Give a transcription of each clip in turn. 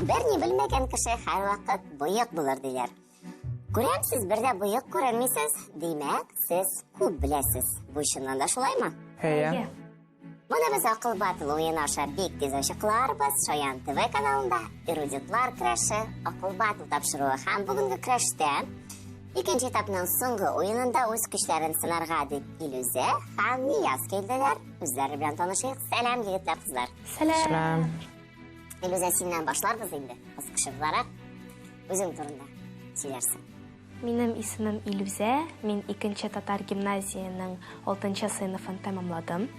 Берни белмәгән кеше һәрвакыт боек булыр диләр. Күрәмсез, бердә боек күрәлмисез, димәк, сез күп беләсез. Бу чыннан да шулаймы? Әйе. Моны без Акыл батыл уен аша бик тиз ачыкларбыз. Шаян ТВ каналында эрудитлар көрәше, Акыл батыл тапшыруы һәм бүгенге көрәштә икенче этапның соңгы уенында үз көчләрен сынарга дип Илүзә һәм Нияз килделәр. Үзләре белән танышыйк. Сәлам, егетләр, кызлар. Сәлам. Илүзә, синнән башларбыз инде. Кыскача үзең турында сөйләрсең. Минем исемем Илүзә. Мин 2-нче татар гимназияның 6-нчы сыйныфын тәмамладым.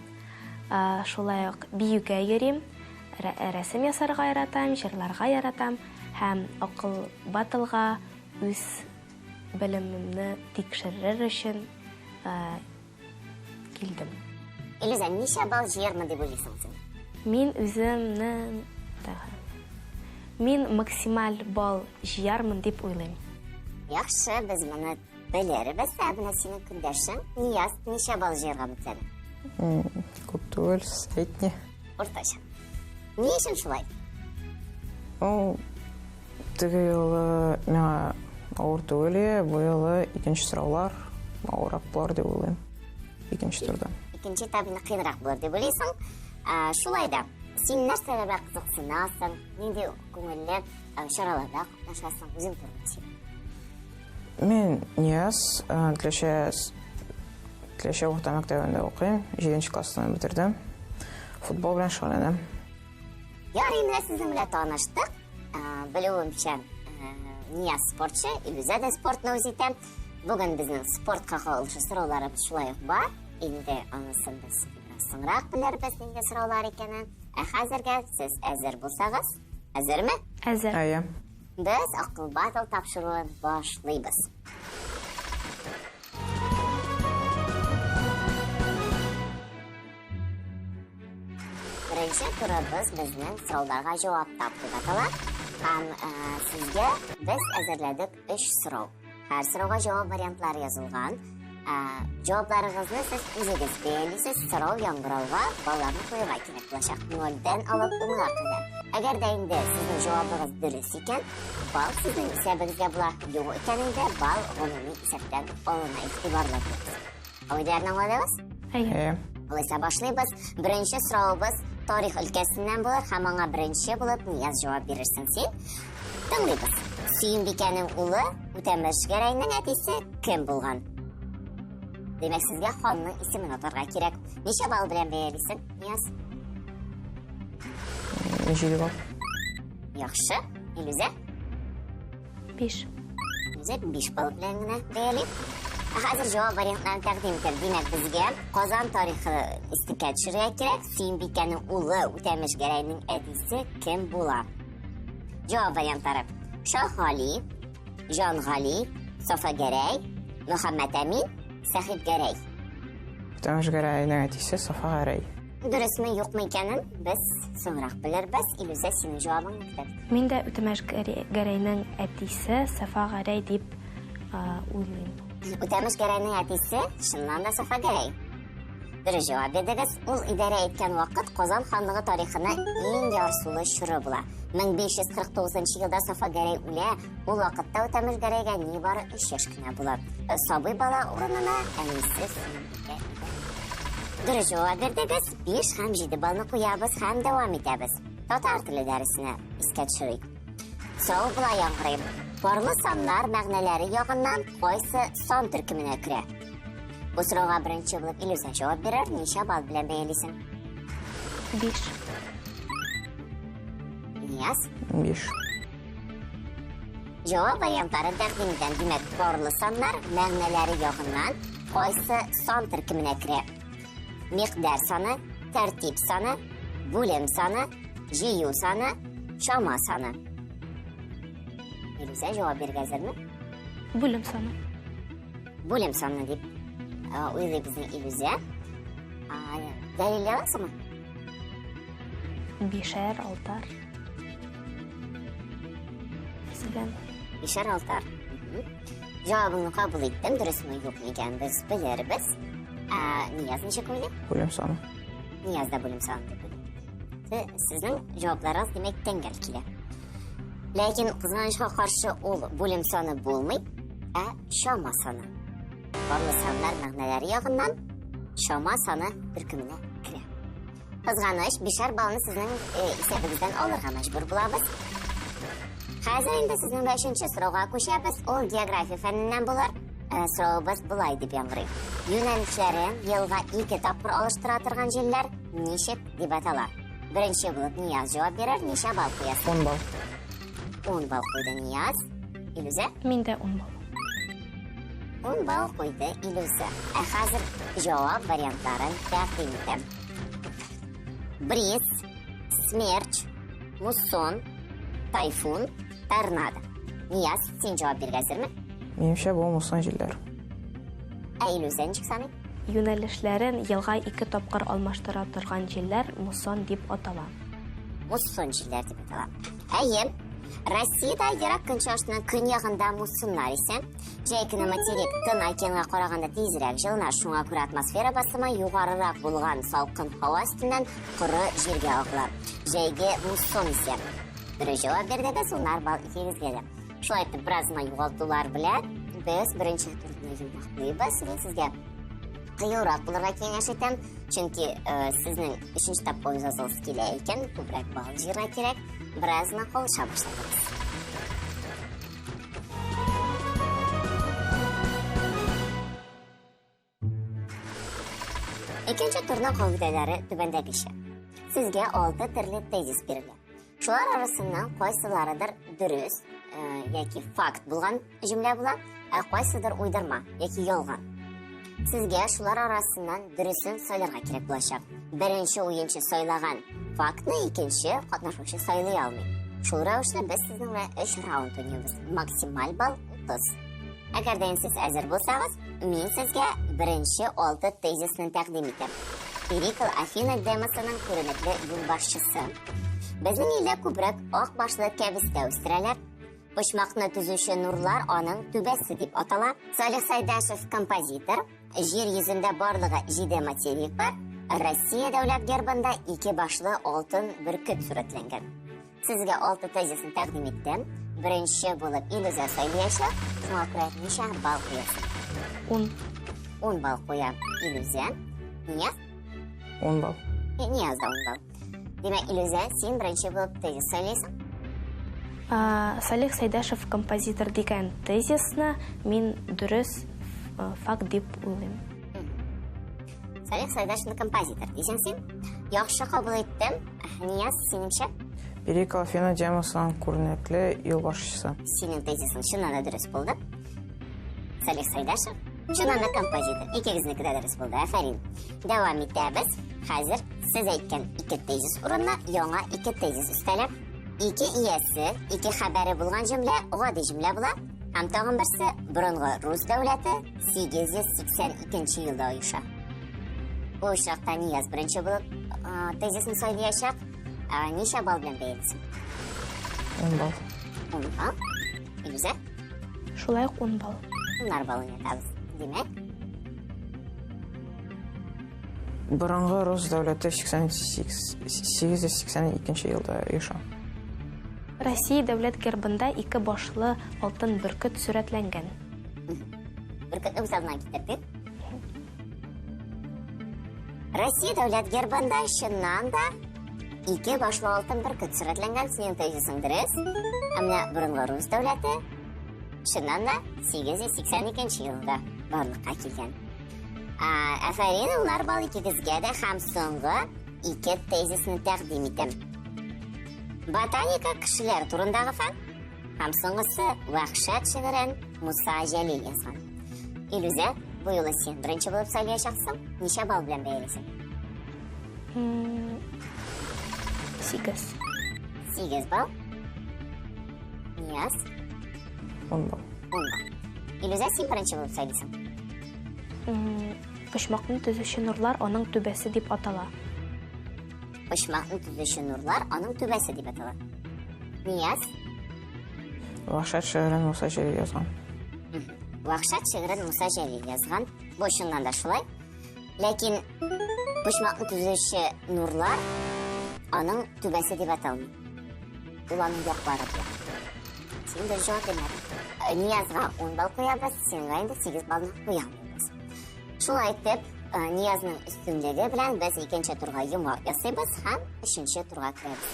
Шулай ук биюгә йөрим, рәсем ясарга яратам, җырларга яратам һәм Акыл батылга үз белемемне тикшерер өчен килдем. Илүзә, ничә балл җыярмын дип уйлыйсың син? Мин максималь балл җыярмын дип уйлыйм. Яхшы, без моны белербез. Менә синең көндәшең Нияз ничә балл җыярга мөмкин? Күп түгел, әйтне. Уртача. Ни өчен шулай? Теге юлы миңа авыр түгел, бу юлы икенче сораулар авыррак булыр дип уйлыйм. Икенче турда. Икенче этабы кыйнрак булыр дип уйлыйсың. Шулай да син нәрсәләргә кызыксынасың? Нинди күңелле чараларда катнашасың? Үзең турында сөйлә. Мен Нияз, Тлеше орта мәктәбендә укыйм, 7-нче класстан бетердем. Футбол белән шөгыльләнәм. Ярый, менә сезнең белән таныштык. Белүемчә, Нияз спортчы, Илүзә дә спортны үз итә. Бүген безнең спортка кагылышлы сорауларыбыз шулай ук бар. Инде анысын без соңрак белербез, нинди сораулар икәнен. Хәзергә сез әзер булсагыз, әзерме? Әзер. Әйе. Без Акыл батыл тапшыруын башлыйбыз. Беренче турыбыз безнең сорауларга җавап тапты дип атала. Һәм сезгә без әзерләдек 3 сорау. Һәр сорауга җавап вариантлары язылган. Җавапларыгызны сез үзегез бәялисез. Сорау яңгырауга балларны куярга кирәк булачак. 0-дан алып 10-га кадәр. Әгәр дә инде сезнең җавабыгыз дөрес икән, балл сезнең исәбегезгә була. Юк икәнендә балл гомуми исәптән алына, игътибарлы булыгыз. Алайдарның валыгыз? Әйе. Алайса башлыйбыз. Беренче сораубыз тарих өлкәсеннән булыр һәм аңа беренче булып Нияз җавап бирерсең син. Тыңлыйбыз. Сөембикәнең улы Үтәмеш Гәрәйнең әтисе кем булган? Демәк, сезгә ханның исемен атарга кирәк. Ничә балл белән бәялисең, Нияз? 7 балл. Яхшы. Илүзә? 5. Илүзә 5 балл белән генә бәяли. Хәзер җавап вариантларын тәкъдим итәм. Димәк, безгә Казан тарихы истикә төшерергә кирәк. Сөембикәнең улы Үтәмеш Гәрәйнең әтисе кем була? Җавап вариантлары: Шаһгали, Җангали, Сафа Гәрәй, Мөхәммәд Әмин, Сәхип Гәрәй. Үтәмеш Гәрәйнең әтисе Сафа Гәрәй. Дөресме, юкмы икәнен без соңрак белербез. Илүзә, синең җавабың нидер? Мин дә Үтәмеш Гәрәйнең әтисе Сафа Гәрәй дип уйлыйм. Үтәмеш Гәрәйнең әтисе чыннан да Сафа Гәрәй. Дөрес җавап бирдегез. Ул идарә иткән вакыт Казан ханлыгы тарихына иң ярсулы чоры була. 1549 елда Сафа Гәрәй үлә. Ул вакытта Үтәмеш Гәрәйгә нибары 3 яшь кенә була. Сабый бала урынына әнисе Сөембикә. Дөрес җавап бирдегез. 5 һәм 7 баллны куябыз һәм дәвам итәбез. Татар теле дәресенә искә төшерик. Сорау була яңгырый. Барлы саннар мәгънәләре ягыннан кайсы сан төркеменә керә? Бу сорауга беренче булып Илүзә җавап бирер. Ничә балл белән бәялисең? 5. Нияз? 5. Җавап вариантлары тәкъдим итәм. Димәк, барлы саннар мәгънәләре ягыннан кайсы сан төркеменә керә? Миқдар саны, тәртип саны, бүлем саны, җыю саны, чама саны. Илүзә җавап бирергә әзерме? Бүлем саны. Бүлем саны дип уйлый безнең Илүзә. Дәлилләр аласыңмы? 5-әр, 6-ар. Мәсәлән, 5-әр, 6-ар. Җавабыңны кабул иттем. Дөресме, юкмы икәнен без белербез. Нияз ничек уйлый? Бүлем саны. Нияз да бүлем саны дип уйлый. Сезнең җавапларыгыз димәк тәңгәл килә. Ләкин кызганычка каршы ул бүлем саны булмый, шама саны. Барлы саннар мәгънәләре ягыннан шама саны төркеменә керә. Кызганыч 5 балны сезнең исәбегездән алырга мәҗбүр булабыз. Хәзер инде сезнең 5нче сорауга күчәбез. Ул география фәненнән булыр. Соробыз булай дип яңгырый. Юнәлешләрен елга 2 тапкыр алыштыра торган җилләр ничек дип атала? Беренче булып Нияз җавап бирер, ничә бал куясыз? 10 бал. 10 бал куйды Нияз. Илүзә? Мин дә 10 бал. 10 бал куйды Илүзә. Хәзер җавап вариантларын тәкъдим итәм. Бриз, смерч, муссон, тайфун, торнадо. Нияз, син җавап биргәсезме? Менимчә, бу мусон җилләр. Илүзә ничек саный? Юнәлешләрен елга 2 тапкыр алмаштыра торган җилләр муссон дип атала. Муссон җилләр дип атала. Әйе. Россиядә ерак көнчыгышның көньягында муссоннар исә, җәй көне материк Тын океанга караганда тизрәк җылына, шуңа күрә атмосфера басымы югарырак булган салкын һава өстеннән коры җиргә агыла. Җәйге муссон исә. Дөрес җавап бирдегез, улар бал икегезгә. Шулай итеп, беразны югалтулар белән без беренче турны юллыйбыз. Сезгә кыюрак булырга киңәш итәм, чөнки сезнең 3нче тапкыр язылыгыз килә икән, күбрәк бал җыярга кирәк. Беразны калыша башладыгыз. Икенче турның кагыйдәләре түбәндәгечә. Сезгә 6 төрле тезис бирелә. Шулар арасыннан кайсыларыдыр дөрес яки факт булган җөмлә була, кайсыдыр уйдырма яки ялган. Сезгә шулар арасыннан дөресен сайларга кирәк булачак. Беренче уенчы сайлаган фактны икенче катнашучы сайлый алмый. Шул рәвешле без сезнең белән 3 раунд уйныйбыз. Максималь балл 30. Әгәр дә сез әзер булсагыз, мин сезгә беренче 6 тезисны тәкъдим итәм. Перикл Афина демосының күренекле юлбашчысы. Безнең илдә күбрәк ак башлы кәбестә үстерәләр. Почмакны төзүче нурлар аның түбәсе дип атала. Салих Сайдашев композитор. Җир йөзендә барлыгы 7 материк бар. Россия дәүләт гербында 2 башлы алтын бөркет сурәтләнгән. Сезгә 6 тезисны тәкъдим иттем. Беренче булып Илүзә сайлаячак. Шуңа күрә ничә бал куясыз? 10 бал куя Илүзә. Нияз? 10 бал. Нияз да 10 бал. Димәк, Илүзә, син беренче булып тезис сайлайсың? Салих Сайдашев композитор дигән тезисны мин дөрес факт дип уйлыйм. Салих Сайдашев композитор дисең син? Яхшы кабул иттем. Нияз, синеңчә? Перикл Афина демосының күренекле юлбашчысы. Синең тезисың чыннан да дөрес булды. Салих Сайдашев чыннан да композитор. Икегезнеке дә дөрес булды. Афәрин. Дәвам итәбез. Хәзер сез әйткән 2 тезис урынына яңа 2 тезис өстәлә. 2 иясе, 2 хәбәре булган җөмлә гади җөмлә була. Һәм тагын берсе борынгы рус дәүләте 882 елда оеша. Бу очракта Нияз беренче булып тезисны сайлаячак. Ничә бал белән бәялисең? 10 бал. 10 бал. Илүзә? Шулай ук 10 бал. 10 балын ятабыз. Димәк, Борынгы рус дәүләте 882 елда оеша. Россия дәүләт гербында 2 башлы алтын бөркет сурәтләнгән. бөркетне үз алдына китердек. Россия дәүләт гербында чыннан да 2 башлы алтын бөркет сурәтләнгән. Синең тезисың дөрес. Менә борынгы рус дәүләте чыннан да 882 елда барлыкка килгән. Афәрин, улар бал икегезгә дә һәм соңгы 2 тезисны тәкъдим итәм. Ботаника кешеләр турындагы фән һәм соңгысы вәхшәт шигырен Муса Җәлил язган. Илүзә, бу юлы син беренче булып сайлаячаксың. Ничә бал белән бәялисең? 8 бал. Нияз? 10 бал. 10 бал. Илүзә, син беренче булып сайлыйсың. Почмакны төзүче нурлар аның түбәсе дип атала. Почмакны төзүче нурлар аның түбәсе дип атала. Нияз? Вахшат шигырен Муса Җәлил язган. Вахшат шигырен Муса Җәлил язган. Бу чыннан да шулай. Ләкин почмакны төзүче нурлар аның түбәсе дип аталмый. Ул аның яклары. Сен дұрыс жауап бермедің. Ниязға 10 балл қоябыз, сенің айында 8 баллны қоя алмаймыз. Шулай айтып, Ниязның үстінлігі білән біз екінші турға йомғақ ясайбыз һәм үшінші турға кіреміз.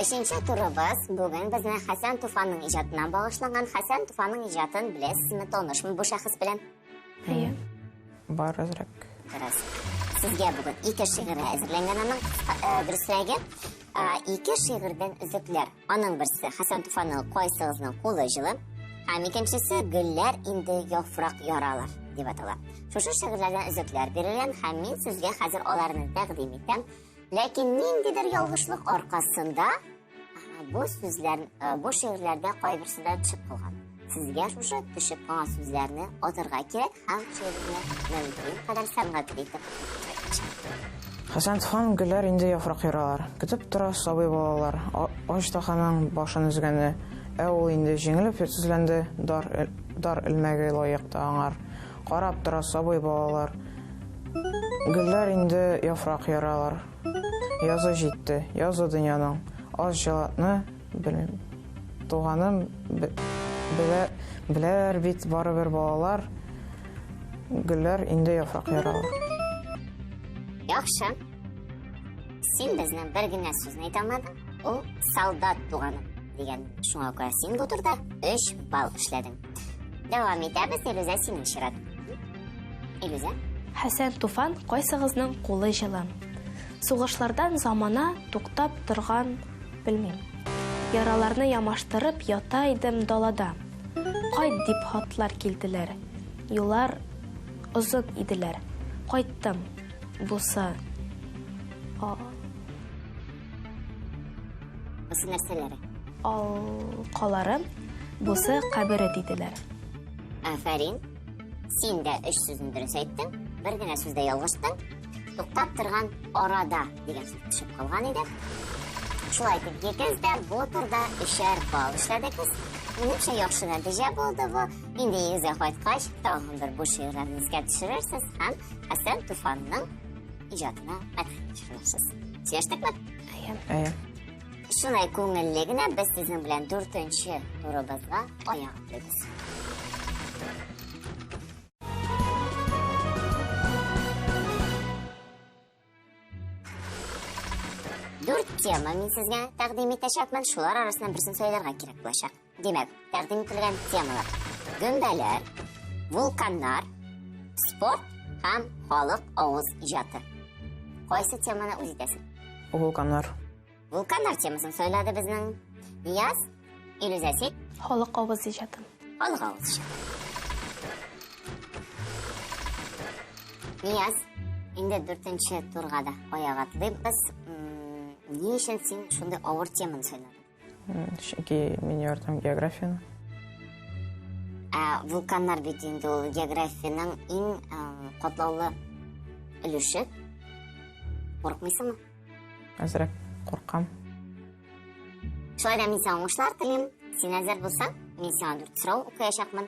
Үшінші турыбыз бүгін біздің Хасан Туфанның ижатынан бағышланған. Хасан Туфанның ижатын білесізме, танышмы бұл шәхес білән? Иә. Бар әзірәк. Дұрыс. Сізге бүгін 2 шиғыры әзірленген аның дұрысырәге. 2 шиғырдан үзіклер. Аның бірсі Хасан Туфанның қойсығызның қолы жылы, һәм екіншісі гүлләр инде яфрак яралар деп атала. Шушы шиғырлардан үзіклер берілген һәм мен сізге хәзер аларны тәқдим итәм. Ләкин ниндидер ялгышлык аркасында бу шиғырларда кайберсендә төшеп калган. Сезгә шушы төшеп калган сүзләрне атырга кирәк һәм шигырьне мөмкин кадәр сәнгать итеп. Хасан Туфан гүлләр инде яфрак яралар. Көтеп тора сабый балалар. Аҗтаханың башын өзгәне, ул инде җиңелеп төзләнде. Дар илмәге лаякта аңар. Карап тора сабый балалар. Гүлләр инде яфрак яралар. Язы җитте. Язы дөньяның аз җылатны белмим. Туганым беләр бит барыбер балалар. Гүлләр инде яфрак яралар. Яхшы. Син безнең бер генә сүзне әйтә алмадың. Ул солдат туганым дигән. Шуңа күрә син бу турда 3 балл эшләдең. Дәвам итәбез, Илүзә, синең чират. Илүзә? Хасан Туфан кайсыгызның кулы жылы. Сугышлардан замана туктап торган белмим. Яраларны ямаштырып ята идем далада. Кайт дип хатлар килделәр. Юллар озын иделәр. Кайттым. Бусы. Бусы нәрсәләре? Каларым. Бусы кабере диделәр. Афәрин. Син дә 3 сүзне дөрес әйттең. Бер генә сүздә ялгыштың. Туктап торган арада дигән сүз төшеп калган иде. Шулай итеп, икез дә бу турда 3 балл эшләдегез. Менемчә яхшы нәтиҗә булды бу. Инде игезгә кайткач, тагын бер бу шигырьләрне искә төшерерсез һәм Хасан Туфанның ижатына мәдхәтләрсез. Сөйләштекме? Әйе. Шулай күңелле генә без сезнең белән 4нче турыбызга аяк атлыйбыз. Тема мин сезгә тәкъдим итәчәкмен. Шулар арасыннан берсен сөйләргә кирәк булачак. Димәк, тәкъдим ителгән темалар: гөмбәләр, вулканнар, спорт һәм халык авыз иҗаты. Кайсы теманы үз итәсең? Вулканнар. Вулканнар темасын сөйләде безнең Нияз. Илүзә, син? Халык авыз иҗаты. Халык авыз иҗаты. Нияз, инде 4нче турга да аяк атлыйбыз. Ни өчен син шундай авыр теманы сөйләдең? Чөнки мин яратам географияны. Вулканнар бит инде ул географияның иң катлаулы өлеше. Курыкмыйсыңмы? Әзрәк куркам. Шулай да мин сиңа уңышлар телим. Син әзер булсаң, мин сиңа 4 сорау укыячакмын.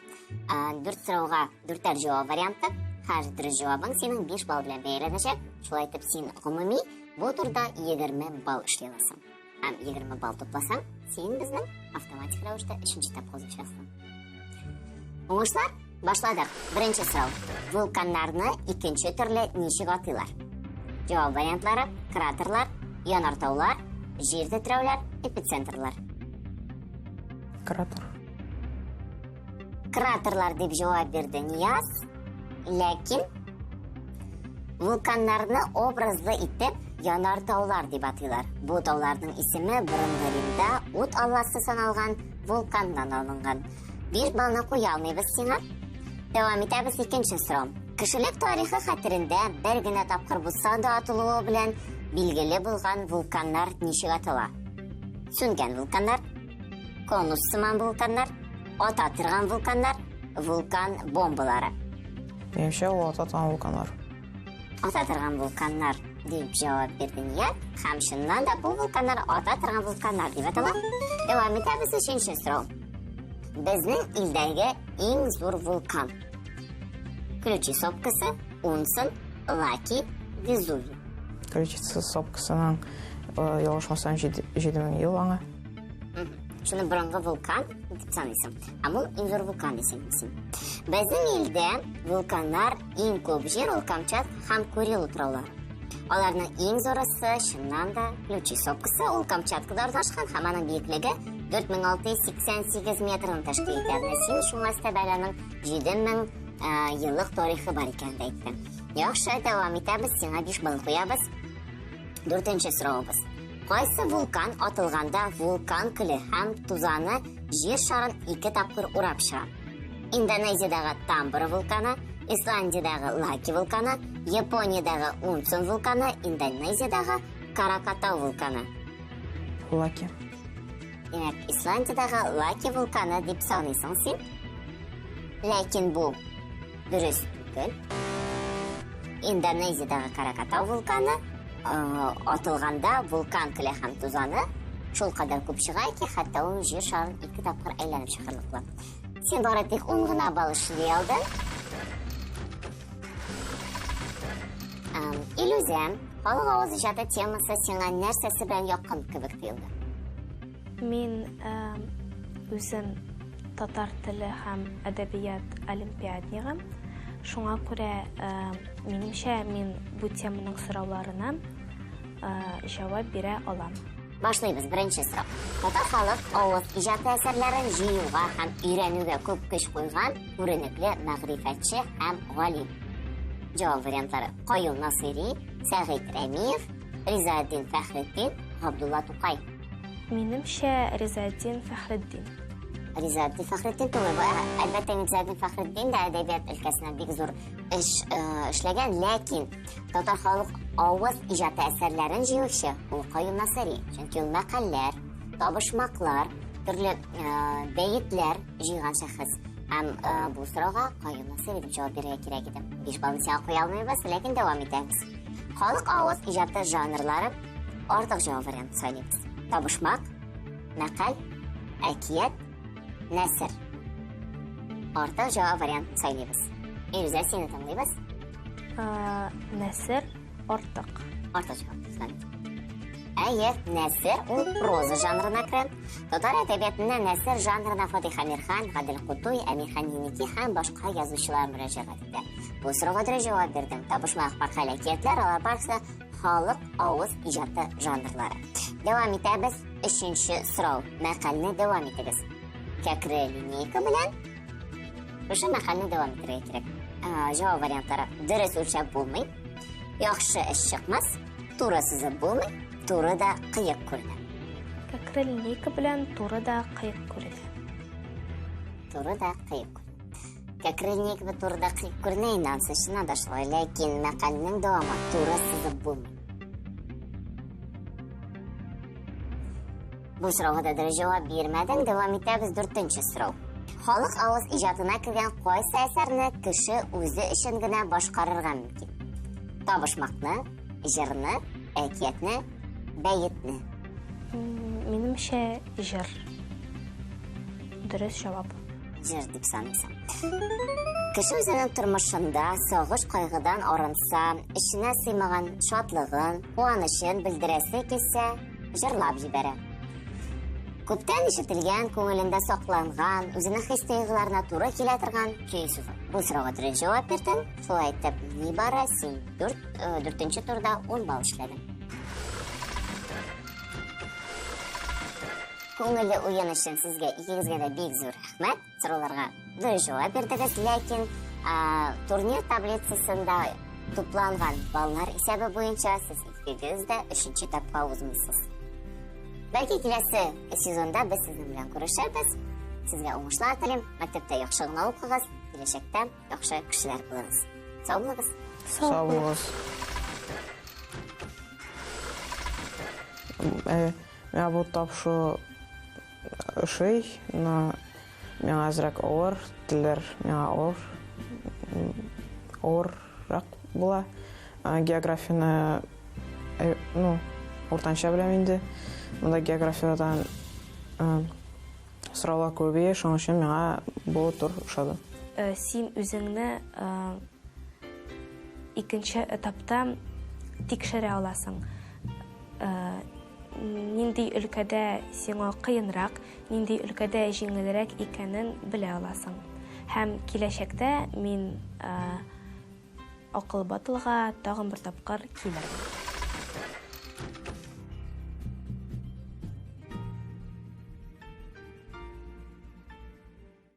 4 сорауга 4 җавап варианты. Һәр дөрес җавабың синең 5 балл белән бәяләнәчәк. Шулай итеп, син гомуми бу турда 20 балл эшли аласың. Һәм 20 балл топласаң, син безнең автоматик рәвештә 3нче этапка узышасың. Уңышлар, башладык. Беренче сорау: вулканнарны икенче төрле ничек атыйлар? Җавап вариантлары: кратерлар, янартаулар, җир тетрәүләр, эпицентрлар. Кратер. Кратерлар дип җавап бирде Нияз. Ләкин вулканнарны образлы итеп янартаулар дип атыйлар. Бу тауларның исеме борынгы Римда ут алласы саналган вулканнан алынган. 1 баллны куя алмыйбыз сиңа. Дәвам итәбез, икенче сорау. Кешелек тарихы хәтерендә бер генә тапкыр булса да атылуы белән билгеле булган вулканнар ничек атыла? Сүнгән вулканнар, конус сыман вулканнар, ата торган вулканнар, вулкан бомбалары. Менимчә, ул ата торган вулканнар. Ата торган вулканнар дип җавап бирде Нияз. Һәм шуннан да бу вулканнар ата торган вулканнар дип атала. Дәвам итәбез, өченче сорау. Безнең илдәге иң зур вулкан. Ключи сопкасы, Унсын, Лаки, Везувий. Количество сопкасының ялгышмасам 7000 ел аңа. Шуны бұрынғы вулкан деп санайсың. Амул иң зор вулкан десеңсің. Біздің елде вулкандар ең көп жер ол Камчат һәм Курил утраулары. Аларның ең зорысы шыннан да Ключи сопкасы ол Камчаткада орнашкан һәм аның биеклеге 4688 метрны тәшкил итә. Син шуңа стәбәләнең 7000 еллык тарихы бар икән әйтте. Яхшы, дәвам итәбез, сиңа 5 балл куябыз. 4нче соравыбыз. Кайсы вулкан атылганда вулкан көле һәм тузаны җир шарын 2 тапкыр урап чыга? Индонезиядагы Тамбора вулканы, Исландиядагы Лаки вулканы, Япониядагы Унцун вулканы, Индонезиядагы Кракатау вулканы. Лаки. Демәк, Исландиядагы Лаки вулканы дип саныйсың син. Ләкин бу дөрес түгел. Индонезиядагы Кракатау вулканы атылганда вулкан көле һәм тузаны шул кадәр күп чыга ки, хәтта ул җир шарын 2 тапкыр әйләнеп чыгарлыклы. Син бары тик 10 гына балл эшли алдың. Иллюзия, халык авыз иҗаты темасы сиңа нәрсәсе белән якын кебек тоелды? Мин үзем татар теле һәм әдәбият олимпиаднигы. Шуңа күрә минемчә мин бу теманың сорауларына җавап бирә алам. Башлыйбыз. Беренче сорау. Татар халык авыз иҗаты әсәрләрен җыюга һәм өйрәнүгә күп көч куйган күренекле мәгърифәтче һәм галим. Җавап вариантлары: Каюм Насыйри, Сәгыйд Рәмиев, Ризаэддин Фәхретдин, Габдулла Тукай. Минемчә Ризаэддин Фәхретдин. Ризаэддин Фәхретдин түгел. Әлбәттә, Ризаэддин Фәхретдин дә әдәбият өлкәсенә бик зур эшләгән, ләкин татар халык авыз иҗаты әсәрләрен җыючы ул Каюм Насыйри. Чөнки ул мәкаләләр, табышмаклар, төрле бәйетләр җыйган шәхес. Һәм бу сорауга Каюм Насыйри дип җавап бирергә кирәк иде. 5 баллны сиңа куя алмыйбыз, ләкин дәвам итәбез. Халык авыз иҗаты жанрлары артык җавап варианты сайлыйбыз. Табышмак, мәкаль, әкият, нәсер. Артык җавап вариантын сайлыйбыз. Ирүзә, сине тыңлыйбыз. Нәсер артык. Артык җавап. Әйе, нәсер ул проза жанрына керә. Татар әдәбиятында нәсер жанрына Фатиха Мирхан, Гадел Кутуй, Әмирхан Еники һәм башка язучылар мөрәҗәгать итә. Бу сорауга дөрес җавап бирдем. Табышмак, мәкаль, әкиятләр, алар барысы халык авыз иҗаты жанрлары. Дәвам итәбез. 3нче сорау. Мәкальне дәвам итегез. Кәкре линейка белән ошо мәкальне дәвам итәргә кирәк. Җавап вариантлары: дөрес үлчәп булмый, яхшы эш чыкмас, туры сызып булмый, туры да кыек күренә. Кәкре линейка белән туры да кыек күренә. Туры да кыек күренә. Кәкре линейка белән туры да кыек күренә, инансы шуна да шулай, ләкин мәкальнең дәвамы туры сызып булмый. Бу сорауга да дөрес җавап бирмәдең. Дәвам итәбез. 4нче сорау. Халык авыз иҗатына кергән кайсы әсәрне кеше үзе өчен генә башкарырга мөмкин? Табышмакны, җырны, әкиятне, бәетне. Минемчә җыр. Дөрес җавап. Җыр дип саныйсың. Кеше үзенең тормышында сагыш кайгыдан арынса, эченә сыймаган шатлыгын, куанычын белдерәсе килсә, җырлап җибәрә. Күптән ишетелгән, күңелендә сакланган, үзенең хис-тойгыларына туры килә торган көй сүзе. Бу сорауга дөрес җавап бирдең. Шулай итеп, нибары син 4нче турда 10 балл эшләдең. Күңелле уен өчен сезгә икегезгә дә бик зур рәхмәт. Сорауларга дөрес җавап бирдегез, ләкин турнир таблицасында тупланган баллар исәбе буенча сез икегез дә 3нче этапка узмыйсыз. Бәлки киләсе сезонда без сезнең белән күрешәбез. Сезгә уңышлар телим. Мәктәптә яхшы гына укыгыз, киләчәктә яхшы кешеләр булыгыз. Сау булыгыз. Сау булыгыз. Миңа бу тапшу ошый, но миңа азрак авыр, телләр миңа авыррак була. Географияны уртанча беләм инде. Монда географиядан сораулар күбәйә, шуның өчен миңа бу тур ошады. Син үзеңне икенче этапта тикшерә аласың. Нинди өлкәдә сиңа кыенрак, нинди өлкәдә җиңелрәк икәнен белә аласың. Һәм киләчәктә мин акыл батылга тагын бер тапкыр килермен.